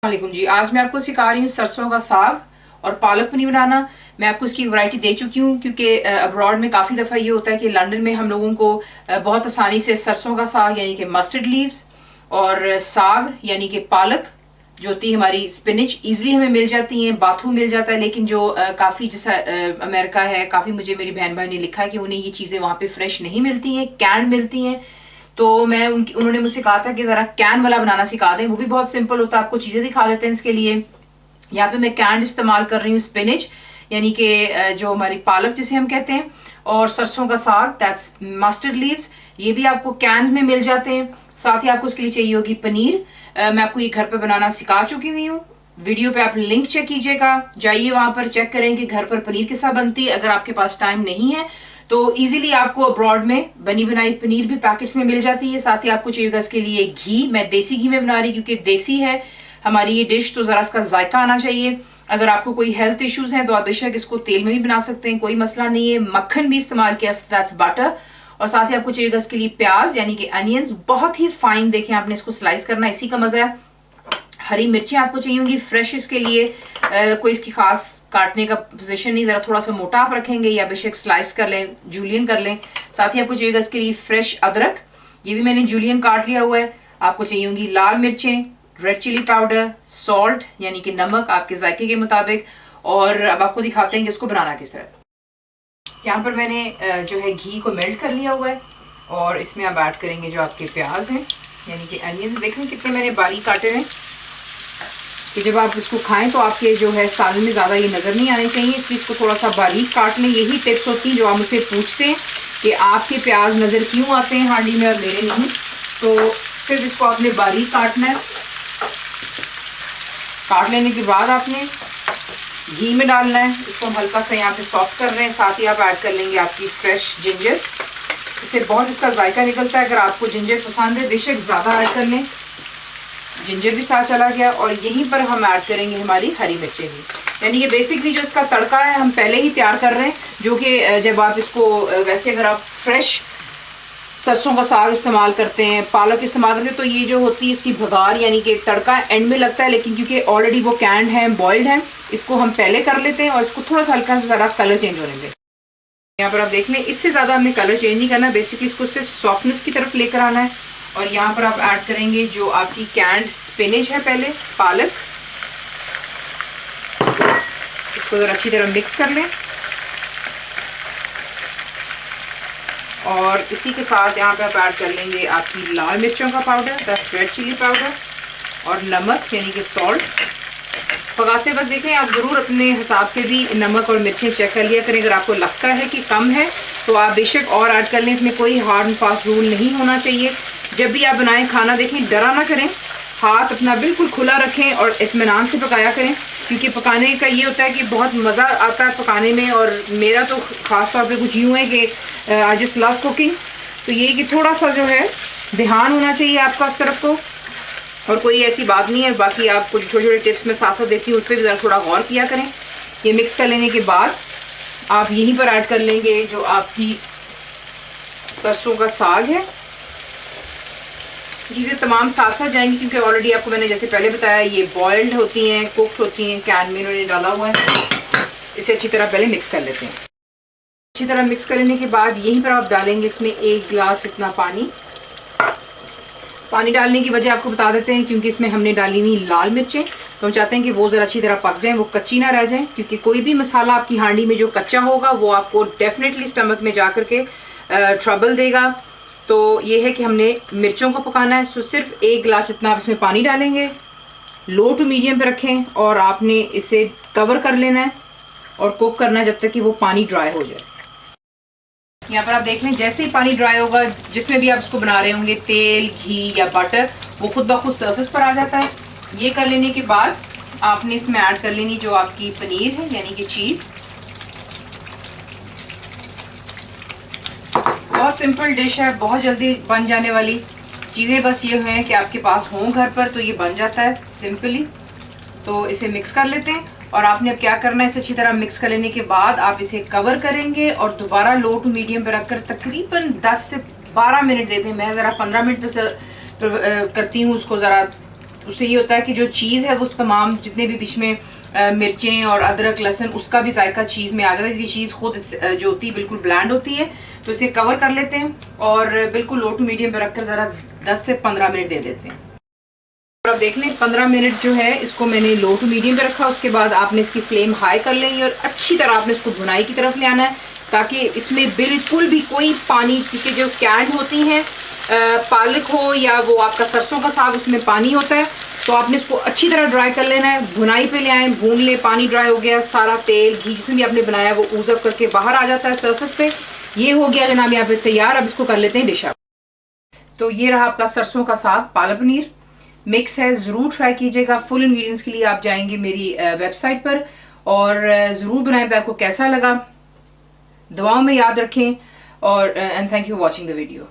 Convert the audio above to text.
वालेकुम जी। आज मैं आपको सिखा रही हूँ सरसों का साग और पालक पनीर बनाना। मैं आपको इसकी वैरायटी दे चुकी हूँ क्योंकि अब्रॉड में काफ़ी दफ़ा ये होता है कि लंदन में हम लोगों को बहुत आसानी से सरसों का साग यानी कि मस्टर्ड लीव्स और साग यानी कि पालक जो होती है हमारी स्पिनिच ईजिली हमें मिल जाती हैं, बाथू मिल जाता है। लेकिन जो काफ़ी जैसा अमेरिका है, काफ़ी मुझे मेरी बहन भाई ने लिखा है कि उन्हें ये चीज़ें वहाँ पे फ्रेश नहीं मिलती हैं, कैंड मिलती हैं। तो मैं उन्होंने मुझसे कहा था कि ज़रा कैन वाला बनाना सिखा दें, वो भी बहुत सिंपल होता है। आपको चीज़ें दिखा देते हैं इसके लिए। यहाँ पे मैं कैंड इस्तेमाल कर रही हूँ स्पिनिच यानी कि जो हमारी पालक जिसे हम कहते हैं, और सरसों का साग दैट्स मस्टर्ड लीव्स, ये भी आपको कैन्स में मिल जाते हैं। साथ ही आपको उसके लिए चाहिए होगी पनीर। मैं आपको ये घर पर बनाना सिखा चुकी हुई हूँ। वीडियो पे आप लिंक चेक कीजिएगा, जाइए वहां पर चेक करें कि घर पर पनीर के साथ बनती है। अगर आपके पास टाइम नहीं है तो इजीली आपको अब्रॉड में बनी बनाई पनीर भी पैकेट्स में मिल जाती है। साथ ही आपको चाहिएगा इसके लिए घी। मैं देसी घी में बना रही क्योंकि देसी है हमारी ये डिश, तो जरा इसका जायका आना चाहिए। अगर आपको कोई हेल्थ इश्यूज हैं तो आप बेशक इसको तेल में भी बना सकते हैं, कोई मसला नहीं है। मक्खन भी इस्तेमाल किया, दैट्स बटर। और साथ ही आपको चाहिएगा इसके लिए प्याज यानी कि अनियंस, बहुत ही फाइन देखें आपने इसको स्लाइस करना, इसी का मजा है। हरी मिर्चें आपको चाहिए होंगी फ्रेश इसके लिए। कोई इसकी खास काटने का पोजीशन नहीं, जरा थोड़ा सा मोटा आप रखेंगे या बेशक स्लाइस कर लें, जूलियन कर लें। साथ ही आपको चाहिएगा इसके लिए फ्रेश अदरक, ये भी मैंने जूलियन काट लिया हुआ है। आपको चाहिए होंगी लाल मिर्चें, रेड चिली पाउडर, सॉल्ट यानी कि नमक आपके जायके के मुताबिक। और अब आपको दिखाते हैं कि इसको बनाना किस तरह। यहाँ पर मैंने जो है घी को मेल्ट कर लिया हुआ है और इसमें आप ऐड करेंगे जो आपके प्याज हैं यानी कि अनियन। देखें कितने मैंने बारीक काटे हैं कि जब आप इसको खाएं तो आपके जो है सालन में ज़्यादा ये नज़र नहीं आने चाहिए, इसलिए इसको थोड़ा सा बारीक काट लें। यही टिप्स होती हैं जो आप मुझसे पूछते हैं कि आपके प्याज नज़र क्यों आते हैं हांडी में और मेरे नहीं। तो सिर्फ इसको आपने बारीक काटना है। काट लेने के बाद आपने घी में डालना है। इसको हम हल्का सा यहाँ पे सॉफ्ट कर रहे हैं। साथ ही आप ऐड कर लेंगे आपकी फ्रेश जिंजर, इससे बहुत इसका जायका निकलता है। अगर आपको जिंजर पसंद है बेशक ज़्यादा ऐड कर लें, जिंजर भी साथ चला गया। और यहीं पर हम ऐड करेंगे हमारी हरी मिर्चें भी, यानी कि बेसिकली जो इसका तड़का है हम पहले ही तैयार कर रहे हैं, जो कि जब आप इसको वैसे अगर आप फ्रेश सरसों का साग इस्तेमाल करते हैं, पालक इस्तेमाल करते हैं, तो ये जो होती है इसकी भगार यानी कि तड़का एंड में लगता है। लेकिन क्योंकि ऑलरेडी वो कैंड है, बॉइल्ड है, इसको हम पहले कर लेते हैं और इसको थोड़ा सा हल्का सा ज़रा कलर चेंज होने दें। यहाँ पर आप देख लें, इससे ज़्यादा हमें कलर चेंज नहीं करना, बेसिकली इसको सिर्फ सॉफ्टनेस की तरफ लेकर आना है। और यहाँ पर आप ऐड करेंगे जो आपकी कैंड स्पिनिच है, पहले पालक, इसको ज़रा अच्छी तरह मिक्स कर लें। और इसी के साथ यहाँ पे आप ऐड कर लेंगे आपकी लाल मिर्चों का powder, that's red chilli powder, और नमक यानी कि सॉल्ट। पकाते वक्त देखें आप ज़रूर अपने हिसाब से भी नमक और मिर्चें चेक कर लिया करें। अगर आपको लगता है कि कम है तो आप बेशक और ऐड कर लें, इसमें कोई हार्ड एंड फास्ट रूल नहीं होना चाहिए। जब भी आप बनाएं खाना देखें डरा ना करें, हाथ अपना बिल्कुल खुला रखें और इत्मीनान से पकाया करें, क्योंकि पकाने का ये होता है कि बहुत मज़ा आता है पकाने में। और मेरा तो ख़ास तौर पे कुछ यूँ है कि आई जस्ट लव कुकिंग, तो ये कि थोड़ा सा जो है ध्यान होना चाहिए आपका उस तरफ को, और कोई ऐसी बात नहीं है। बाकी आप कुछ छोटे छोटे टिप्स में साथ साथ देती हूँ, उस पर भी ज़रा थोड़ा गौर किया करें। ये मिक्स कर लेने के बाद आप यहीं पर ऐड कर लेंगे जो आपकी सरसों का साग है। चीज़ें तमाम साथ साथ जाएंगी क्योंकि ऑलरेडी आपको मैंने जैसे पहले बताया ये बॉइल्ड होती हैं, कुक्ड होती हैं, कैन में इन्होंने डाला हुआ है। इसे अच्छी तरह पहले मिक्स कर लेते हैं। अच्छी तरह मिक्स कर लेने के बाद यहीं पर आप डालेंगे इसमें 1 गिलास इतना पानी। पानी डालने की वजह आपको बता देते हैं, क्योंकि इसमें हमने डाली नहीं लाल मिर्चें, तो हम चाहते हैं कि वो ज़रा अच्छी तरह पक जाएं, वो कच्ची ना रह जाएं। क्योंकि कोई भी मसाला आपकी हांडी में जो कच्चा होगा वो आपको डेफिनेटली स्टमक में जा कर के ट्रबल देगा। तो ये है कि हमने मिर्चों को पकाना है। सो सिर्फ 1 गिलास इतना आप इसमें पानी डालेंगे, लो टू मीडियम पे रखें, और आपने इसे कवर कर लेना है और कुक करना है जब तक कि वो पानी ड्राई हो जाए। यहाँ पर आप देख लें, जैसे ही पानी ड्राई होगा, जिसमें भी आप इसको बना रहे होंगे, तेल, घी या बटर, वो खुद ब खुद सरफेस पर आ जाता है। ये कर लेने के बाद आपने इसमें ऐड कर लेनी जो आपकी पनीर है यानी कि चीज़। बहुत सिंपल डिश है, बहुत जल्दी बन जाने वाली। चीज़ें बस ये हैं कि आपके पास हों घर पर तो ये बन जाता है सिंपली। तो इसे मिक्स कर लेते हैं और आपने अब क्या करना है, इसे अच्छी तरह मिक्स कर लेने के बाद आप इसे कवर करेंगे और दोबारा लो टू मीडियम पर रखकर तकरीबन 10 से 12 मिनट देते हैं। मैं ज़रा 15 मिनट पे करती हूँ उसको ज़रा उससे ये होता है कि जो चीज़ है वो तमाम जितने भी बीच में मिर्चें और अदरक लहसुन उसका भी जायका चीज़ में आ जाता है, क्योंकि चीज़ खुद जो होती है बिल्कुल ब्लैंड होती है। तो इसे कवर कर लेते हैं और बिल्कुल लो टू मीडियम पर रखकर ज़रा 10 से 15 मिनट दे देते हैं। और अब देख लें 15 मिनट जो है इसको मैंने लो टू मीडियम पे रखा। उसके बाद आपने इसकी फ्लेम हाई कर लेंगे और अच्छी तरह आपने इसको भुनाई की तरफ ले आना है, ताकि इसमें बिल्कुल भी कोई पानी, क्योंकि जो कैन होती हैं पालक हो या वो आपका सरसों का साग उसमें पानी होता है, तो आपने इसको अच्छी तरह ड्राई कर लेना है। भुनाई पे ले आए, भून ले, पानी ड्राई हो गया, सारा तेल घी जिसमें भी आपने बनाया वो ऊज अप करके बाहर आ जाता है सरफेस पे। ये हो गया जनाब यहाँ पे तैयार। अब इसको कर लेते हैं डिश अप। तो ये रहा आपका सरसों का साग पालक पनीर मिक्स है, ज़रूर ट्राई कीजिएगा। फुल इंग्रेडिएंट्स के लिए आप जाएंगे मेरी वेबसाइट पर और ज़रूर बनाएं। आपको कैसा लगा दुआओं में याद रखें और and thank you for watching the video.